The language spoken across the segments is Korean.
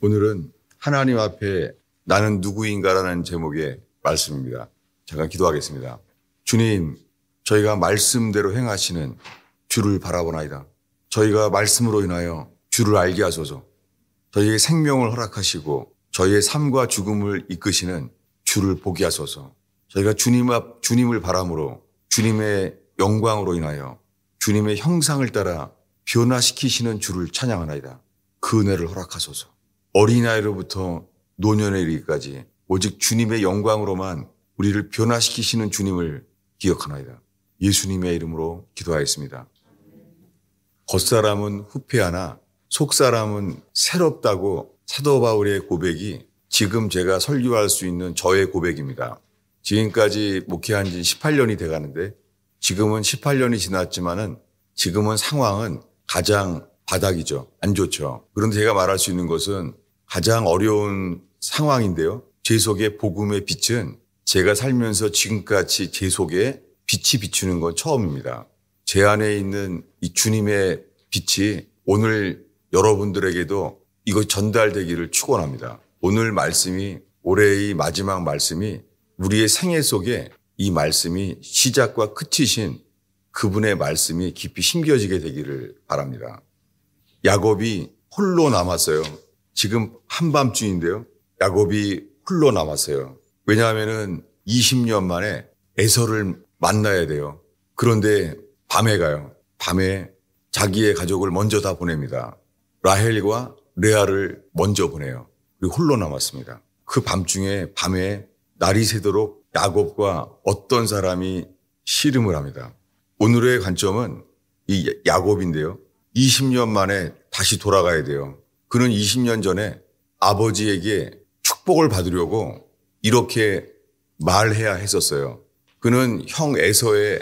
오늘은 하나님 앞에 나는 누구인가라는 제목의 말씀입니다. 잠깐 기도하겠습니다. 주님, 저희가 말씀대로 행하시는 주를 바라보나이다. 저희가 말씀으로 인하여 주를 알게 하소서. 저희에게 생명을 허락하시고 저희의 삶과 죽음을 이끄시는 주를 보게 하소서. 저희가 주님을 바람으로 주님의 영광으로 인하여 주님의 형상을 따라 변화시키시는 주를 찬양하나이다. 그 은혜를 허락하소서. 어린아이로부터 노년에 이르기까지 오직 주님의 영광으로만 우리를 변화시키시는 주님을 기억하나이다. 예수님의 이름으로 기도하였습니다. 겉사람은 후패하나 속사람은 새롭다고 사도 바울의 고백이 지금 제가 설교할 수 있는 저의 고백입니다. 지금까지 목회한 지 18년이 돼가는데 지금은 18년이 지났지만은 지금은 상황은 가장 바닥이죠. 안 좋죠. 그런데 제가 말할 수 있는 것은 가장 어려운 상황인데요. 제 속에 복음의 빛은 제가 살면서 지금까지 제 속에 빛이 비추는 건 처음입니다. 제 안에 있는 이 주님의 빛이 오늘 여러분들에게도 이거 전달되기를 축원합니다. 오늘 말씀이 올해의 마지막 말씀이 우리의 생애 속에 이 말씀이 시작과 끝이신 그분의 말씀이 깊이 심겨지게 되기를 바랍니다. 야곱이 홀로 남았어요. 지금 한밤중인데요. 야곱이 홀로 남았어요. 왜냐하면은 20년 만에 에서를 만나야 돼요. 그런데 밤에 가요. 밤에 자기의 가족을 먼저 다 보냅니다. 라헬과 레아를 먼저 보내요. 그리고 홀로 남았습니다. 그 밤중에 밤에 날이 새도록 야곱과 어떤 사람이 씨름을 합니다. 오늘의 관점은 이 야곱인데요. 20년 만에 다시 돌아가야 돼요. 그는 20년 전에 아버지에게 축복을 받으려고 이렇게 말해야 했었어요. 그는 형 에서의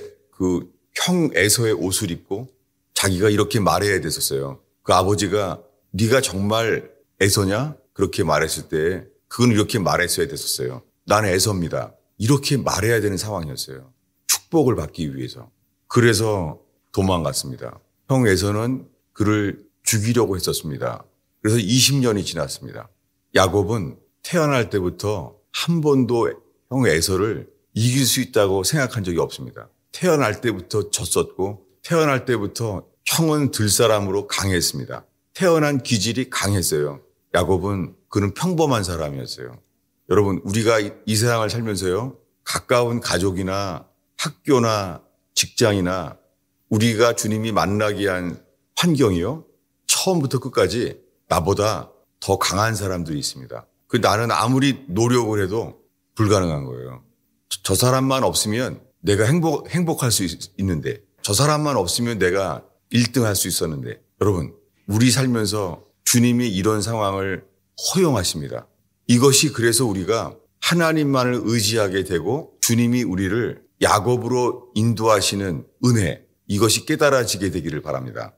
옷을 입고 자기가 이렇게 말해야 됐었어요. 그 아버지가 네가 정말 에서냐? 그렇게 말했을 때 그건 이렇게 말했어야 됐었어요. 나는 에서입니다. 이렇게 말해야 되는 상황이었어요. 축복을 받기 위해서. 그래서 도망갔습니다. 형 에서는 그를 죽이려고 했었습니다. 그래서 20년이 지났습니다. 야곱은 태어날 때부터 한 번도 형 에서를 이길 수 있다고 생각한 적이 없습니다. 태어날 때부터 졌었고 태어날 때부터 형은 들 사람으로 강했습니다. 태어난 기질이 강했어요. 야곱은 그는 평범한 사람이었어요. 여러분, 우리가 이 세상을 살면서요. 가까운 가족이나 학교나 직장이나 우리가 주님이 만나게 한 환경이요. 처음부터 끝까지 나보다 더 강한 사람들이 있습니다. 나는 아무리 노력을 해도 불가능한 거예요. 저 사람만 없으면 내가 행복할 수 있는데 저 사람만 없으면 내가 1등 할 수 있었는데 여러분, 우리 살면서 주님이 이런 상황을 허용하십니다. 이것이 그래서 우리가 하나님만을 의지하게 되고 주님이 우리를 야곱으로 인도하시는 은혜, 이것이 깨달아지게 되기를 바랍니다.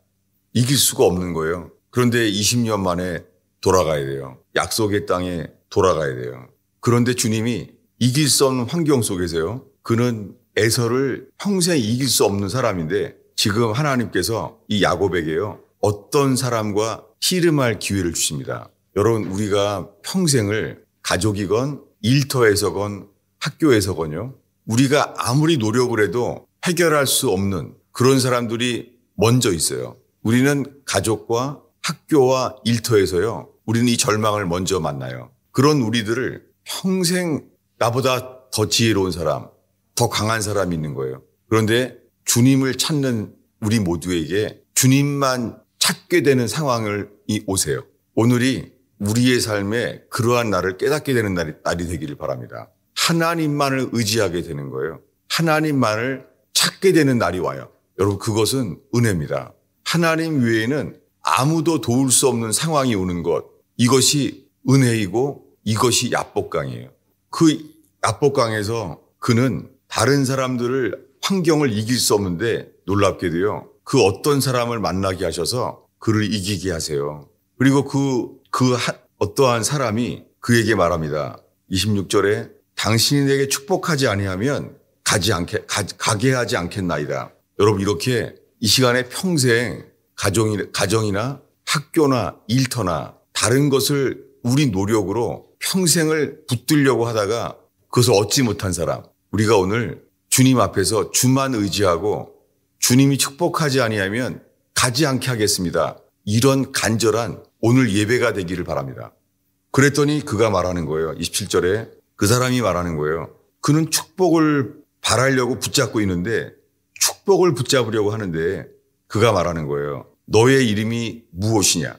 이길 수가 없는 거예요. 그런데 20년 만에 돌아가야 돼요. 약속의 땅에 돌아가야 돼요. 그런데 주님이 이길 수 없는 환경 속에서요. 그는 에서를 평생 이길 수 없는 사람인데 지금 하나님께서 이 야곱에게요. 어떤 사람과 씨름할 기회를 주십니다. 여러분, 우리가 평생을 가족이건 일터에서건 학교에서건요. 우리가 아무리 노력을 해도 해결할 수 없는 그런 사람들이 먼저 있어요. 우리는 가족과 학교와 일터에서요. 우리는 이 절망을 먼저 만나요. 그런 우리들을 평생 나보다 더 지혜로운 사람, 더 강한 사람이 있는 거예요. 그런데 주님을 찾는 우리 모두에게 주님만 찾게 되는 상황이 오세요. 오늘이 우리의 삶에 그러한 날을 깨닫게 되는 날이 되기를 바랍니다. 하나님만을 의지하게 되는 거예요. 하나님만을 찾게 되는 날이 와요. 여러분, 그것은 은혜입니다. 하나님 외에는 아무도 도울 수 없는 상황이 오는 것, 이것이 은혜이고 이것이 야복강이에요. 그 야복강에서 그는 다른 사람들을 환경을 이길 수 없는데 놀랍게도요. 그 어떤 사람을 만나게 하셔서 그를 이기게 하세요. 그리고 어떠한 사람이 그에게 말합니다. 26절에 당신이 내게 축복하지 아니하면 가게 하지 않겠나이다. 여러분, 이렇게 이 시간에 평생 가정이나 학교나 일터나 다른 것을 우리 노력으로 평생을 붙들려고 하다가 그것을 얻지 못한 사람, 우리가 오늘 주님 앞에서 주만 의지하고 주님이 축복하지 아니하면 가지 않게 하겠습니다. 이런 간절한 오늘 예배가 되기를 바랍니다. 그랬더니 그가 말하는 거예요. 27절에 그 사람이 말하는 거예요. 그는 축복을 바라려고 붙잡고 있는데 축복을 붙잡으려고 하는데 그가 말하는 거예요. 너의 이름이 무엇이냐?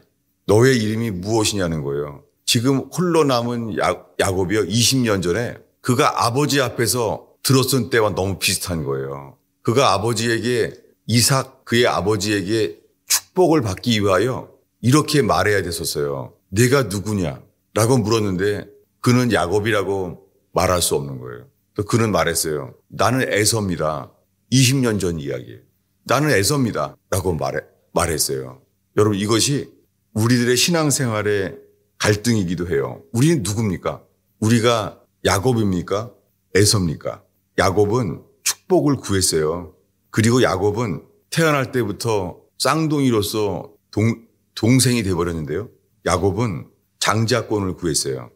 너의 이름이 무엇이냐는 거예요. 지금 홀로 남은 야곱이요. 20년 전에 그가 아버지 앞에서 들었던 때와 너무 비슷한 거예요. 그가 아버지에게 이삭 그의 아버지에게 축복을 받기 위하여 이렇게 말해야 됐었어요. 내가 누구냐? 라고 물었는데 그는 야곱이라고 말할 수 없는 거예요. 또 그는 말했어요. 나는 에서입니다. 20년 전 이야기예요. 나는 에서입니다. 라고 말했어요. 여러분 이것이 우리들의 신앙생활의 갈등이기도 해요. 우리는 누굽니까? 우리가 야곱입니까? 에서입니까? 야곱은 축복을 구했어요. 그리고 야곱은 태어날 때부터 쌍둥이로서 동생이 돼버렸는데요. 야곱은 장자권을 구했어요.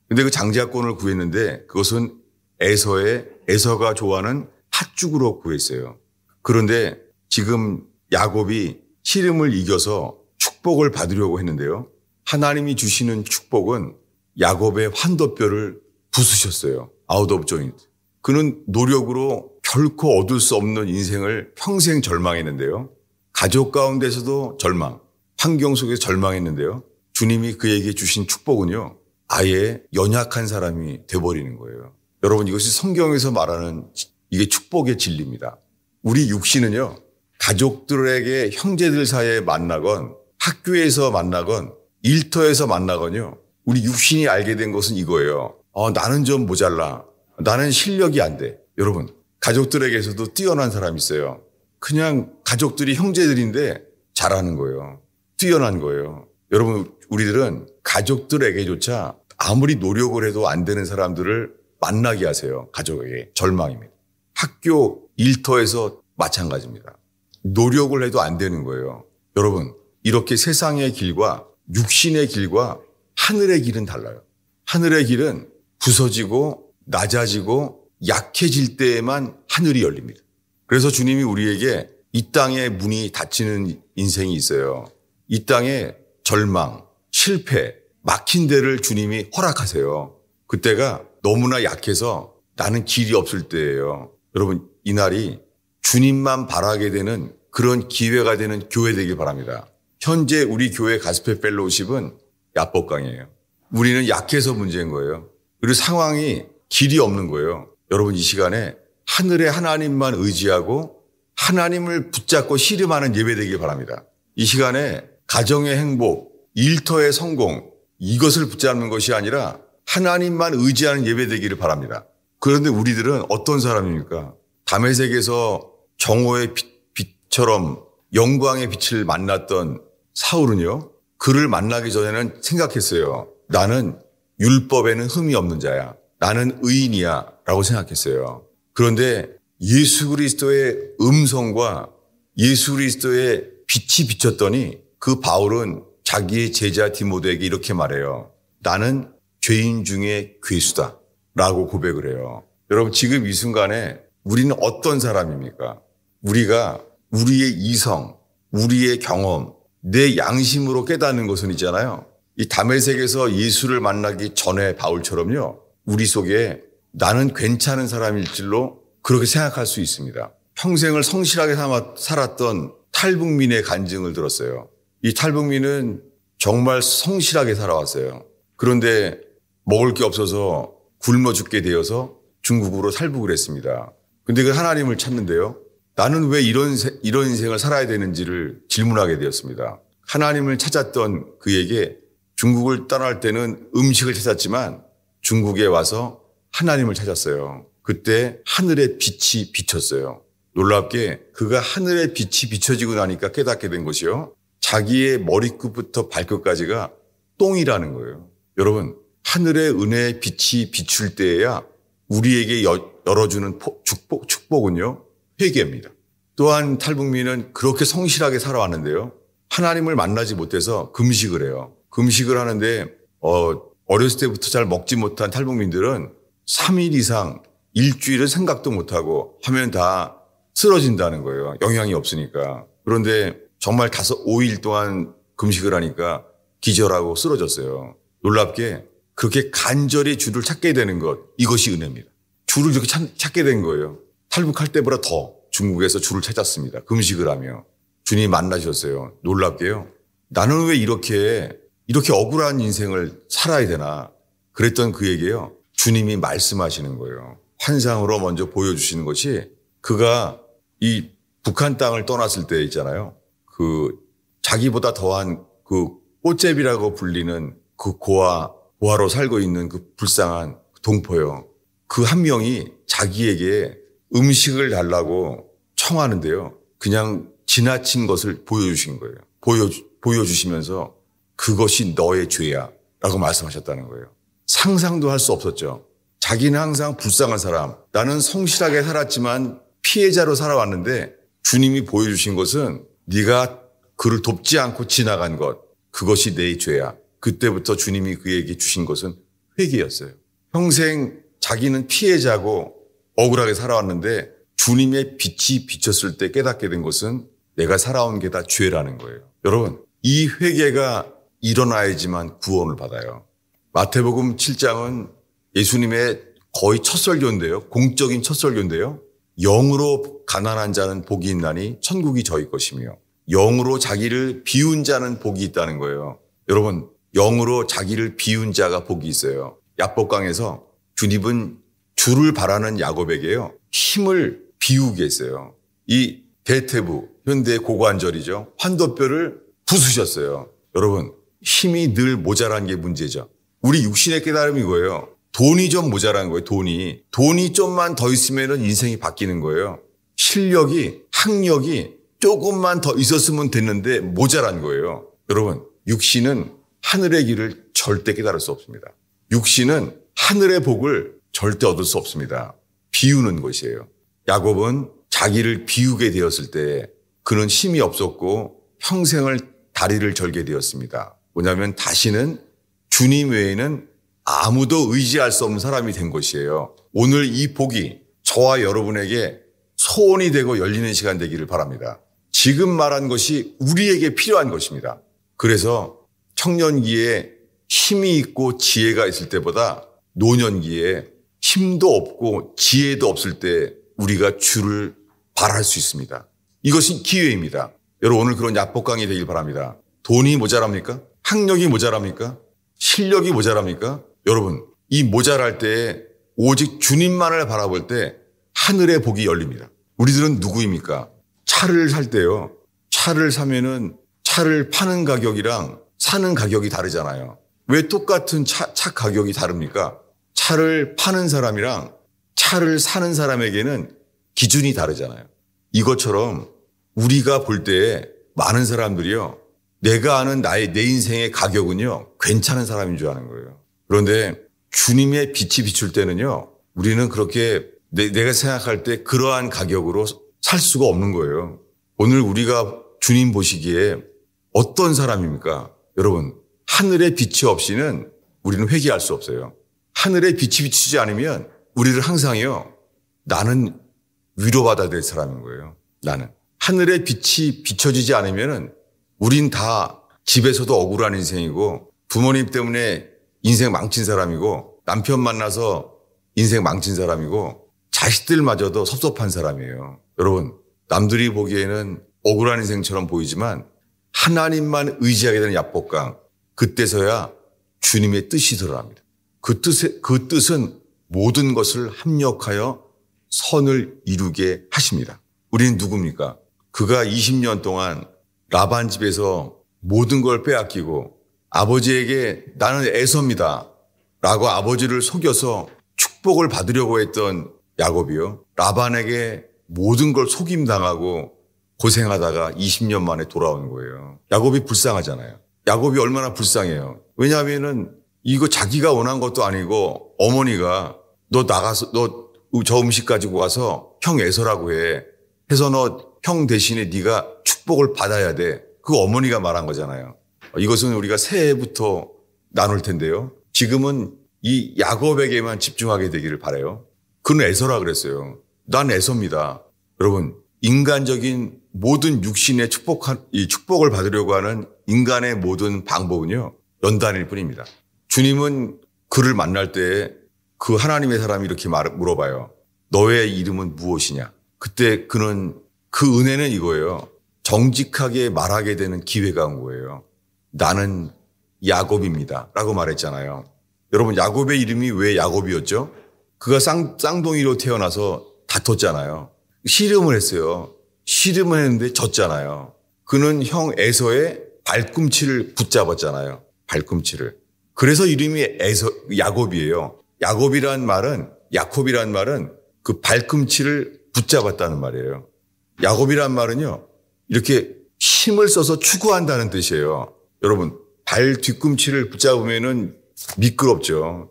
근데 그 장자권을 구했는데 그것은 에서가 좋아하는 팥죽으로 구했어요. 그런데 지금 야곱이 시름을 이겨서 축복을 받으려고 했는데요. 하나님이 주시는 축복은 야곱의 환도뼈를 부수셨어요. 아웃 오브 조인트. 그는 노력으로 결코 얻을 수 없는 인생을 평생 절망했는데요. 가족 가운데서도 절망, 환경 속에서 절망했는데요. 주님이 그에게 주신 축복은요. 아예 연약한 사람이 돼버리는 거예요. 여러분 이것이 성경에서 말하는 이게 축복의 진리입니다. 우리 육신은요. 가족들에게 형제들 사이에 만나건 학교에서 만나건 일터에서 만나건요. 우리 육신이 알게 된 것은 이거예요. 나는 좀 모자라. 나는 실력이 안 돼. 여러분 가족들에게서도 뛰어난 사람이 있어요. 그냥 가족들이 형제들인데 잘하는 거예요. 뛰어난 거예요. 여러분 우리들은 가족들에게조차 아무리 노력을 해도 안 되는 사람들을 만나게 하세요. 가족에게. 절망입니다. 학교 일터에서 마찬가지입니다. 노력을 해도 안 되는 거예요. 여러분 이렇게 세상의 길과 육신의 길과 하늘의 길은 달라요. 하늘의 길은 부서지고 낮아지고 약해질 때에만 하늘이 열립니다. 그래서 주님이 우리에게 이 땅의 문이 닫히는 인생이 있어요. 이 땅에 절망, 실패, 막힌 데를 주님이 허락하세요. 그때가 너무나 약해서 나는 길이 없을 때예요. 여러분 이 날이 주님만 바라게 되는 그런 기회가 되는 교회 되길 바랍니다. 현재 우리 교회 가스펠 펠로우십은 야복강이에요. 우리는 약해서 문제인 거예요. 그리고 상황이 길이 없는 거예요. 여러분 이 시간에 하늘의 하나님만 의지하고 하나님을 붙잡고 씨름하는 예배 되길 바랍니다. 이 시간에 가정의 행복, 일터의 성공 이것을 붙잡는 것이 아니라 하나님만 의지하는 예배 되기를 바랍니다. 그런데 우리들은 어떤 사람입니까? 다메섹에서 정오의 빛처럼 영광의 빛을 만났던 사울은요. 그를 만나기 전에는 생각했어요. 나는 율법에는 흠이 없는 자야. 나는 의인이야 라고 생각했어요. 그런데 예수 그리스도의 음성과 예수 그리스도의 빛이 비쳤더니 그 바울은 자기의 제자 디모데에게 이렇게 말해요. 나는 죄인 중에 괴수다 라고 고백을 해요. 여러분 지금 이 순간에 우리는 어떤 사람입니까? 우리가 우리의 이성, 우리의 경험, 내 양심으로 깨닫는 것은 있잖아요. 이 다메섹에서 예수를 만나기 전에 바울처럼요. 우리 속에 나는 괜찮은 사람일 줄로 그렇게 생각할 수 있습니다. 평생을 성실하게 살았던 탈북민의 간증을 들었어요. 이 탈북민은 정말 성실하게 살아왔어요. 그런데 먹을 게 없어서 굶어 죽게 되어서 중국으로 탈북을 했습니다. 근데 그 하나님을 찾는데요. 나는 왜 이런 인생을 살아야 되는지를 질문하게 되었습니다. 하나님을 찾았던 그에게 중국을 떠날 때는 음식을 찾았지만 중국에 와서 하나님을 찾았어요. 그때 하늘의 빛이 비쳤어요. 놀랍게 그가 하늘의 빛이 비춰지고 나니까 깨닫게 된 것이요. 자기의 머리끝부터 발끝까지가 똥이라는 거예요. 여러분 하늘의 은혜의 빛이 비출 때에야 우리에게 열어주는 축복은요. 회개입니다. 또한 탈북민은 그렇게 성실하게 살아왔는데요. 하나님을 만나지 못해서 금식을 해요. 금식을 하는데 어렸을 때부터 잘 먹지 못한 탈북민들은 3일 이상 일주일은 생각도 못하고 하면 다 쓰러진다는 거예요. 영양이 없으니까. 그런데 정말 5일 동안 금식을 하니까 기절하고 쓰러졌어요. 놀랍게 그렇게 간절히 주를 찾게 되는 것, 이것이 은혜입니다. 주를 이렇게 찾게 된 거예요. 탈북할 때보다 더 중국에서 주를 찾았습니다. 금식을 하며. 주님 만나셨어요. 놀랍게요. 나는 왜 이렇게 억울한 인생을 살아야 되나. 그랬던 그에게요. 주님이 말씀하시는 거예요. 환상으로 먼저 보여주시는 것이 그가 이 북한 땅을 떠났을 때 있잖아요. 그 자기보다 더한 그 꽃제비라고 불리는 그 고아로 살고 있는 그 불쌍한 동포요. 그 한 명이 자기에게 음식을 달라고 청하는데요. 그냥 지나친 것을 보여주신 거예요. 보여주시면서 그것이 너의 죄야 라고 말씀하셨다는 거예요. 상상도 할 수 없었죠. 자기는 항상 불쌍한 사람, 나는 성실하게 살았지만 피해자로 살아왔는데 주님이 보여주신 것은 네가 그를 돕지 않고 지나간 것, 그것이 내 죄야. 그때부터 주님이 그에게 주신 것은 회개였어요. 평생 자기는 피해자고 억울하게 살아왔는데 주님의 빛이 비쳤을 때 깨닫게 된 것은 내가 살아온 게 다 죄라는 거예요. 여러분, 이 회개가 일어나야지만 구원을 받아요. 마태복음 7장은 예수님의 거의 첫 설교인데요. 공적인 첫 설교인데요. 영으로 가난한 자는 복이 있나니 천국이 저희 것이며 영으로 자기를 비운 자는 복이 있다는 거예요. 여러분, 영으로 자기를 비운 자가 복이 있어요. 야복강에서 주님은 주를 바라는 야곱에게요. 힘을 비우게 했어요. 이 대퇴부, 현대 고관절이죠. 환도뼈를 부수셨어요. 여러분, 힘이 늘 모자란 게 문제죠. 우리 육신의 깨달음이 이거예요. 돈이 좀 모자란 거예요. 돈이 좀만 더 있으면 인생이 바뀌는 거예요. 실력이, 학력이 조금만 더 있었으면 됐는데 모자란 거예요. 여러분, 육신은 하늘의 길을 절대 깨달을 수 없습니다. 육신은 하늘의 복을 절대 얻을 수 없습니다. 비우는 것이에요. 야곱은 자기를 비우게 되었을 때 그는 힘이 없었고 평생을 다리를 절게 되었습니다. 뭐냐면 다시는 주님 외에는 아무도 의지할 수 없는 사람이 된 것이에요. 오늘 이 복이 저와 여러분에게 소원이 되고 열리는 시간 되기를 바랍니다. 지금 말한 것이 우리에게 필요한 것입니다. 그래서 청년기에 힘이 있고 지혜가 있을 때보다 노년기에 힘도 없고 지혜도 없을 때 우리가 주를 바랄 수 있습니다. 이것이 기회입니다. 여러분, 오늘 그런 야복강이 되길 바랍니다. 돈이 모자랍니까? 학력이 모자랍니까? 실력이 모자랍니까? 여러분, 이 모자랄 때에 오직 주님만을 바라볼 때 하늘의 복이 열립니다. 우리들은 누구입니까? 차를 살 때요. 차를 사면은 차를 파는 가격이랑 사는 가격이 다르잖아요. 왜 똑같은 차 가격이 다릅니까? 차를 파는 사람이랑 차를 사는 사람에게는 기준이 다르잖아요. 이것처럼 우리가 볼 때에 많은 사람들이요. 내가 아는 내 인생의 가격은요. 괜찮은 사람인 줄 아는 거예요. 그런데 주님의 빛이 비출 때는요. 우리는 그렇게 내가 생각할 때 그러한 가격으로 살 수가 없는 거예요. 오늘 우리가 주님 보시기에 어떤 사람입니까? 여러분, 하늘의 빛이 없이는 우리는 회개할 수 없어요. 하늘의 빛이 비치지 않으면 우리를 항상요. 나는 위로받아야 될 사람인 거예요. 나는. 하늘의 빛이 비춰지지 않으면 우린 다 집에서도 억울한 인생이고 부모님 때문에 인생 망친 사람이고 남편 만나서 인생 망친 사람이고 자식들마저도 섭섭한 사람이에요. 여러분, 남들이 보기에는 억울한 인생처럼 보이지만 하나님만 의지하게 되는 야복강, 그때서야 주님의 뜻이 드러납니다. 그 뜻은 모든 것을 합력하여 선을 이루게 하십니다. 우리는 누굽니까? 그가 20년 동안 라반 집에서 모든 걸 빼앗기고 아버지에게 나는 에서입니다 라고 아버지를 속여서 축복을 받으려고 했던 야곱이요. 라반에게 모든 걸 속임당하고 고생하다가 20년 만에 돌아온 거예요. 야곱이 불쌍하잖아요. 야곱이 얼마나 불쌍해요. 왜냐하면은 이거 자기가 원한 것도 아니고 어머니가 너 나가서 너 저 음식 가지고 가서 형 에서라고 해. 해서 너 형 대신에 네가 축복을 받아야 돼. 그 어머니가 말한 거잖아요. 이것은 우리가 새해부터 나눌 텐데요. 지금은 이 야곱에게만 집중하게 되기를 바라요. 그는 에서라 그랬어요. 난 에서입니다. 여러분, 인간적인 모든 육신의 이 축복을 받으려고 하는 인간의 모든 방법은요, 연단일 뿐입니다. 주님은 그를 만날 때 그 하나님의 사람이 이렇게 물어봐요. 너의 이름은 무엇이냐? 그때 그는 그 은혜는 이거예요. 정직하게 말하게 되는 기회가 온 거예요. 나는 야곱입니다. 라고 말했잖아요. 여러분, 야곱의 이름이 왜 야곱이었죠? 그가 쌍둥이로 태어나서 다퉜잖아요. 씨름을 했어요. 씨름을 했는데 졌잖아요. 그는 형 에서의 발꿈치를 붙잡았잖아요. 발꿈치를. 그래서 이름이 야곱이에요. 야곱이란 말은 그 발꿈치를 붙잡았다는 말이에요. 야곱이란 말은요, 이렇게 힘을 써서 추구한다는 뜻이에요. 여러분, 발 뒤꿈치를 붙잡으면은 미끄럽죠.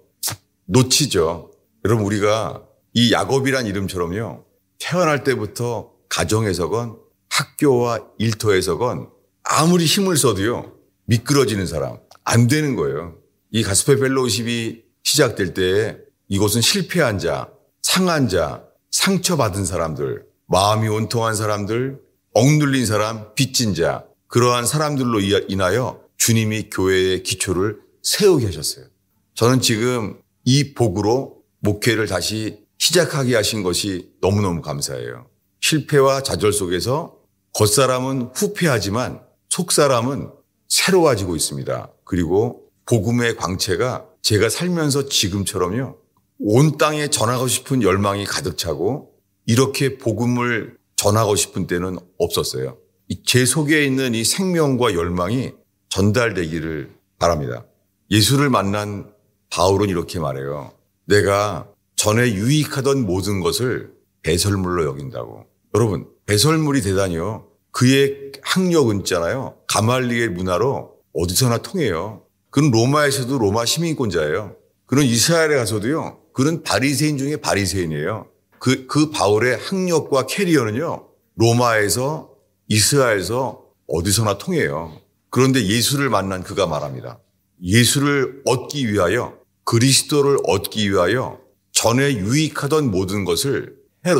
놓치죠. 여러분, 우리가 이 야곱이란 이름처럼요, 태어날 때부터 가정에서건 학교와 일터에서건 아무리 힘을 써도요, 미끄러지는 사람, 안 되는 거예요. 이 가스펠 펠로우십이 시작될 때 이곳은 실패한 자, 상한 자, 상처받은 사람들, 마음이 온통한 사람들, 억눌린 사람, 빚진 자, 그러한 사람들로 인하여 주님이 교회의 기초를 세우게 하셨어요. 저는 지금 이 복으로 목회를 다시 시작하게 하신 것이 너무너무 감사해요. 실패와 좌절 속에서 겉사람은 후패하지만 속사람은 새로워지고 있습니다. 그리고 복음의 광채가 제가 살면서 지금처럼요, 온 땅에 전하고 싶은 열망이 가득 차고 이렇게 복음을 전하고 싶은 때는 없었어요. 제 속에 있는 이 생명과 열망이 전달되기를 바랍니다. 예수를 만난 바울은 이렇게 말해요. 내가 전에 유익하던 모든 것을 배설물로 여긴다고. 여러분, 배설물이 되다니요. 그의 학력은 있잖아요. 가말리엘 문화로 어디서나 통해요. 그는 로마에서도 로마 시민권자예요. 그는 이스라엘에 가서도요. 그는 바리새인 중에 바리새인이에요. 그 바울의 학력과 캐리어는요. 로마에서 이스라엘에서 어디서나 통해요. 그런데 예수를 만난 그가 말합니다. 예수를 얻기 위하여, 그리스도를 얻기 위하여 전에 유익하던 모든 것을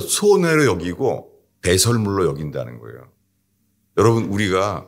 손해로 여기고 배설물로 여긴다는 거예요. 여러분, 우리가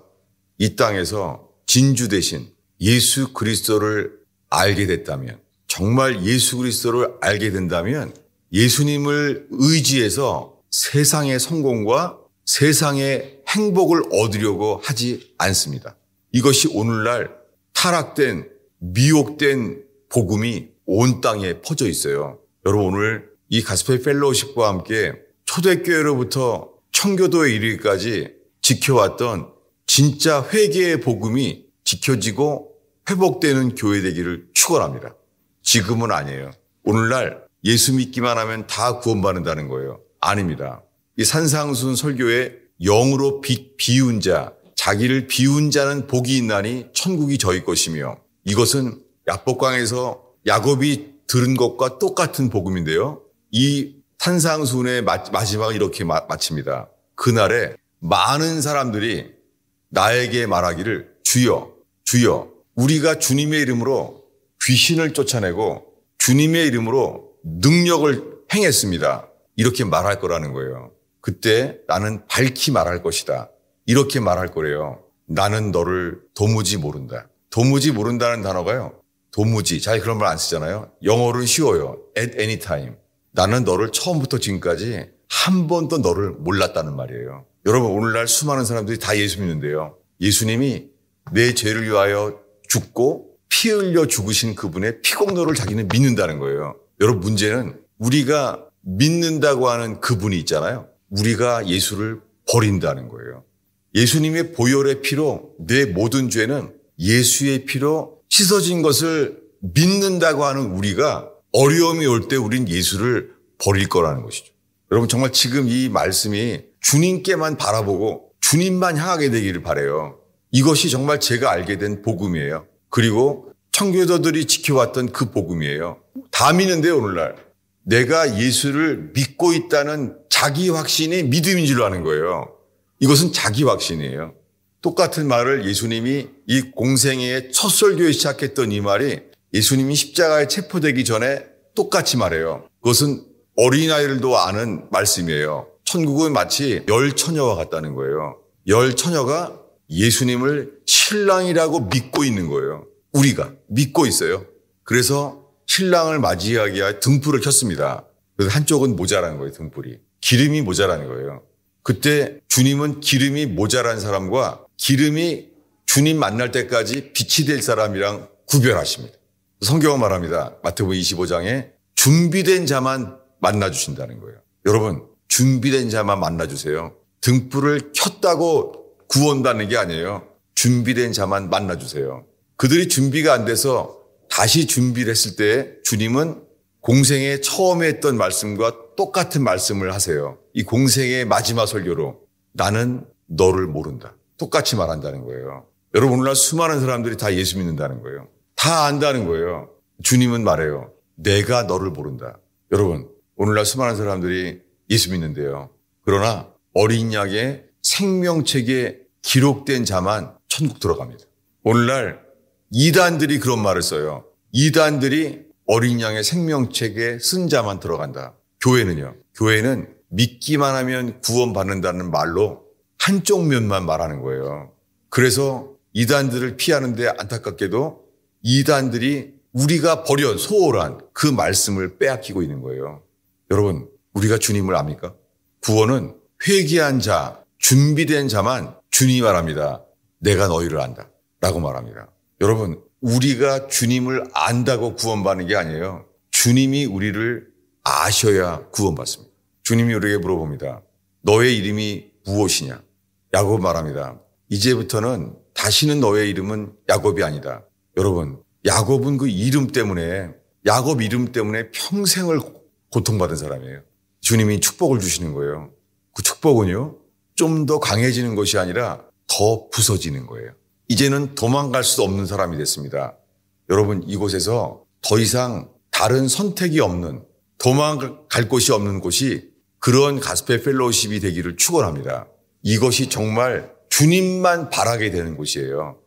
이 땅에서 진주 대신 예수 그리스도를 알게 됐다면, 정말 예수 그리스도를 알게 된다면 예수님을 의지해서 세상의 성공과 세상의 행복을 얻으려고 하지 않습니다. 이것이 오늘날 타락된, 미혹된 복음이 온 땅에 퍼져 있어요. 여러분, 오늘 이 가스펠 펠로우십과 함께 초대교회로부터 청교도에 이르기까지 지켜왔던 진짜 회개의 복음이 지켜지고 회복되는 교회 되기를 축원합니다. 지금은 아니에요. 오늘날 예수 믿기만 하면 다 구원받는다는 거예요. 아닙니다. 이 산상순 설교에 영으로 비운 자, 자기를 비운 자는 복이 있나니 천국이 저희 것이며, 이것은 야복강에서 야곱이 들은 것과 똑같은 복음인데요. 이 산상순의 마지막을 이렇게 마칩니다. 그날에 많은 사람들이 나에게 말하기를 주여, 주여, 우리가 주님의 이름으로 귀신을 쫓아내고 주님의 이름으로 능력을 행했습니다. 이렇게 말할 거라는 거예요. 그때 나는 밝히 말할 것이다. 이렇게 말할 거래요. 나는 너를 도무지 모른다. 도무지 모른다는 단어가요. 도무지. 잘 그런 말 안 쓰잖아요. 영어로는 쉬워요. At any time. 나는 너를 처음부터 지금까지 한 번도 너를 몰랐다는 말이에요. 여러분, 오늘날 수많은 사람들이 다 예수 믿는데요. 예수님이 내 죄를 위하여 죽고 피 흘려 죽으신 그분의 피공로를 자기는 믿는다는 거예요. 여러분, 문제는 우리가 믿는다고 하는 그분이 있잖아요. 우리가 예수를 버린다는 거예요. 예수님의 보혈의 피로 내 모든 죄는 예수의 피로 씻어진 것을 믿는다고 하는 우리가 어려움이 올 때 우린 예수를 버릴 거라는 것이죠. 여러분, 정말 지금 이 말씀이 주님께만 바라보고 주님만 향하게 되기를 바라요. 이것이 정말 제가 알게 된 복음이에요. 그리고 청교도들이 지켜왔던 그 복음이에요. 다 믿는데요, 오늘날. 내가 예수를 믿고 있다는 자기 확신이 믿음인 줄 아는 거예요. 이것은 자기 확신이에요. 똑같은 말을 예수님이 이 공생애의 첫 설교에 시작했던 이 말이 예수님이 십자가에 체포되기 전에 똑같이 말해요. 그것은 어린아이들도 아는 말씀이에요. 천국은 마치 열 처녀와 같다는 거예요. 열 처녀가 예수님을 신랑이라고 믿고 있는 거예요. 우리가 믿고 있어요. 그래서 신랑을 맞이하기 위해 등불을 켰습니다. 그래서 한쪽은 모자란 거예요, 등불이. 기름이 모자란 거예요. 그때 주님은 기름이 모자란 사람과 기름이 주님 만날 때까지 빛이 될 사람이랑 구별하십니다. 성경은 말합니다. 마태복음 25장에 준비된 자만 만나주신다는 거예요. 여러분, 준비된 자만 만나주세요. 등불을 켰다고 구원받는 게 아니에요. 준비된 자만 만나주세요. 그들이 준비가 안 돼서 다시 준비를 했을 때 주님은 공생에 처음에 했던 말씀과 똑같은 말씀을 하세요. 이 공생의 마지막 설교로 나는 너를 모른다. 똑같이 말한다는 거예요. 여러분, 오늘날 수많은 사람들이 다 예수 믿는다는 거예요. 다 안다는 거예요. 주님은 말해요. 내가 너를 모른다. 여러분, 오늘날 수많은 사람들이 예수 믿는데요. 그러나 어린 양의 생명책에 기록된 자만 천국 들어갑니다. 오늘날 이단들이 그런 말을 써요. 이단들이 어린 양의 생명책에 쓴 자만 들어간다. 교회는요. 교회는 믿기만 하면 구원받는다는 말로 한쪽 면만 말하는 거예요. 그래서 이단들을 피하는데 안타깝게도 이단들이 우리가 소홀한 그 말씀을 빼앗기고 있는 거예요. 여러분, 우리가 주님을 압니까? 구원은 회개한 자, 준비된 자만 주님이 말합니다. 내가 너희를 안다 라고 말합니다. 여러분, 우리가 주님을 안다고 구원받는 게 아니에요. 주님이 우리를 아셔야 구원받습니다. 주님이 우리에게 물어봅니다. 너의 이름이 무엇이냐? 야곱 말합니다. 이제부터는 다시는 너의 이름은 야곱이 아니다. 여러분, 야곱 이름 때문에 평생을 고통받은 사람이에요. 주님이 축복을 주시는 거예요. 그 축복은요, 좀 더 강해지는 것이 아니라 더 부서지는 거예요. 이제는 도망갈 수 없는 사람이 됐습니다. 여러분, 이곳에서 더 이상 다른 선택이 없는, 도망갈 곳이 없는 곳이 그런 가스펠 펠로우십이 되기를 축원합니다. 이것이 정말 주님만 바라게 되는 곳이에요.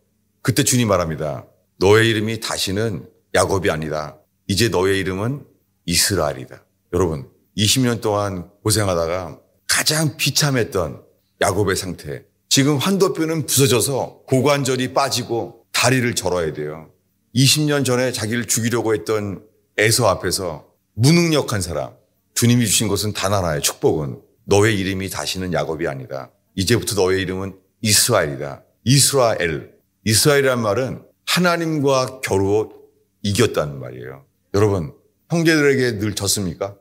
그때 주님 말합니다. 너의 이름이 다시는 야곱이 아니다. 이제 너의 이름은 이스라엘이다. 여러분, 20년 동안 고생하다가 가장 비참했던 야곱의 상태. 지금 환도뼈는 부서져서 고관절이 빠지고 다리를 절어야 돼요. 20년 전에 자기를 죽이려고 했던 에서 앞에서 무능력한 사람. 주님이 주신 것은 단 하나의 축복은 너의 이름이 다시는 야곱이 아니다. 이제부터 너의 이름은 이스라엘이다. 이스라엘이라는 말은 하나님과 겨루어 이겼다는 말이에요. 여러분, 형제들에게 늘 졌습니까?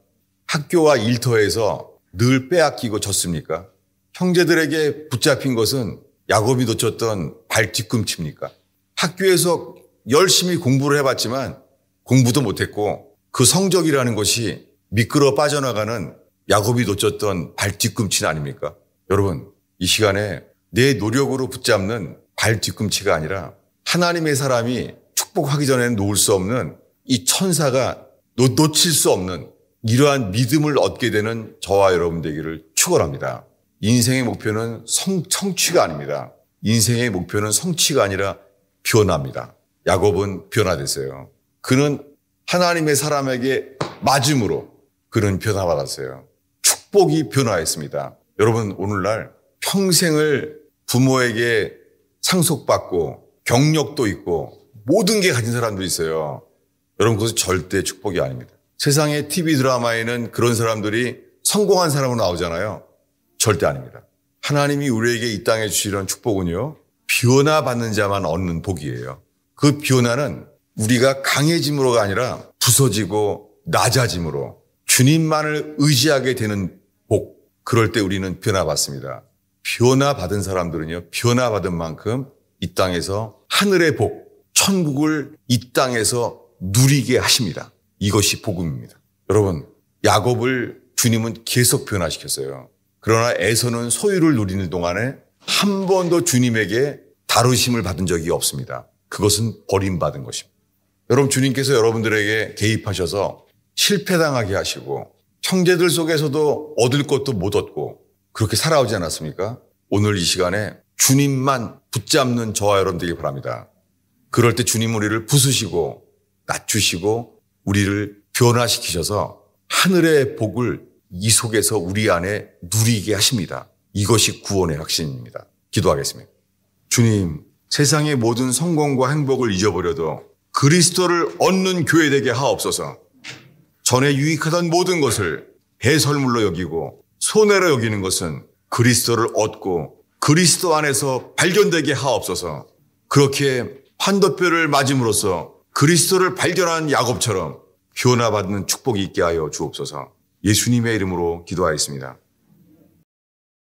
학교와 일터에서 늘 빼앗기고 졌습니까? 형제들에게 붙잡힌 것은 야곱이 놓쳤던 발 뒤꿈치입니까? 학교에서 열심히 공부를 해봤지만 공부도 못했고 그 성적이라는 것이 미끄러 빠져나가는 야곱이 놓쳤던 발 뒤꿈치는 아닙니까? 여러분, 이 시간에 내 노력으로 붙잡는 발 뒤꿈치가 아니라 하나님의 사람이 축복하기 전에는 놓을 수 없는 이 천사가 놓칠 수 없는 이러한 믿음을 얻게 되는 저와 여러분 되기를 축원합니다. 인생의 목표는 성취가 아닙니다. 인생의 목표는 성취가 아니라 변화입니다. 야곱은 변화됐어요. 그는 하나님의 사람에게 맞음으로 그는 변화받았어요. 축복이 변화했습니다. 여러분, 오늘날 평생을 부모에게 상속받고 경력도 있고 모든 게 가진 사람도 있어요. 여러분, 그것은 절대 축복이 아닙니다. 세상의 TV 드라마에는 그런 사람들이 성공한 사람으로 나오잖아요. 절대 아닙니다. 하나님이 우리에게 이 땅에 주시는 축복은요, 변화받는 자만 얻는 복이에요. 그 변화는 우리가 강해짐으로가 아니라 부서지고 낮아짐으로 주님만을 의지하게 되는 복. 그럴 때 우리는 변화받습니다. 변화받은 사람들은요, 변화받은 만큼 이 땅에서 하늘의 복, 천국을 이 땅에서 누리게 하십니다. 이것이 복음입니다. 여러분, 야곱을 주님은 계속 변화시켰어요. 그러나 에서는 소유를 누리는 동안에 한 번도 주님에게 다루심을 받은 적이 없습니다. 그것은 버림받은 것입니다. 여러분, 주님께서 여러분들에게 개입하셔서 실패당하게 하시고 형제들 속에서도 얻을 것도 못 얻고 그렇게 살아오지 않았습니까? 오늘 이 시간에 주님만 붙잡는 저와 여러분 되길 바랍니다. 그럴 때 주님 우리를 부수시고 낮추시고 우리를 변화시키셔서 하늘의 복을 이 속에서 우리 안에 누리게 하십니다. 이것이 구원의 확신입니다. 기도하겠습니다. 주님, 세상의 모든 성공과 행복을 잊어버려도 그리스도를 얻는 교회 되게 하옵소서. 전에 유익하던 모든 것을 배설물로 여기고 손해로 여기는 것은 그리스도를 얻고 그리스도 안에서 발견되게 하옵소서. 그렇게 환도뼈를 맞음으로써 그리스도를 발견한 야곱처럼 변화받는 축복이 있게 하여 주옵소서. 예수님의 이름으로 기도하였습니다.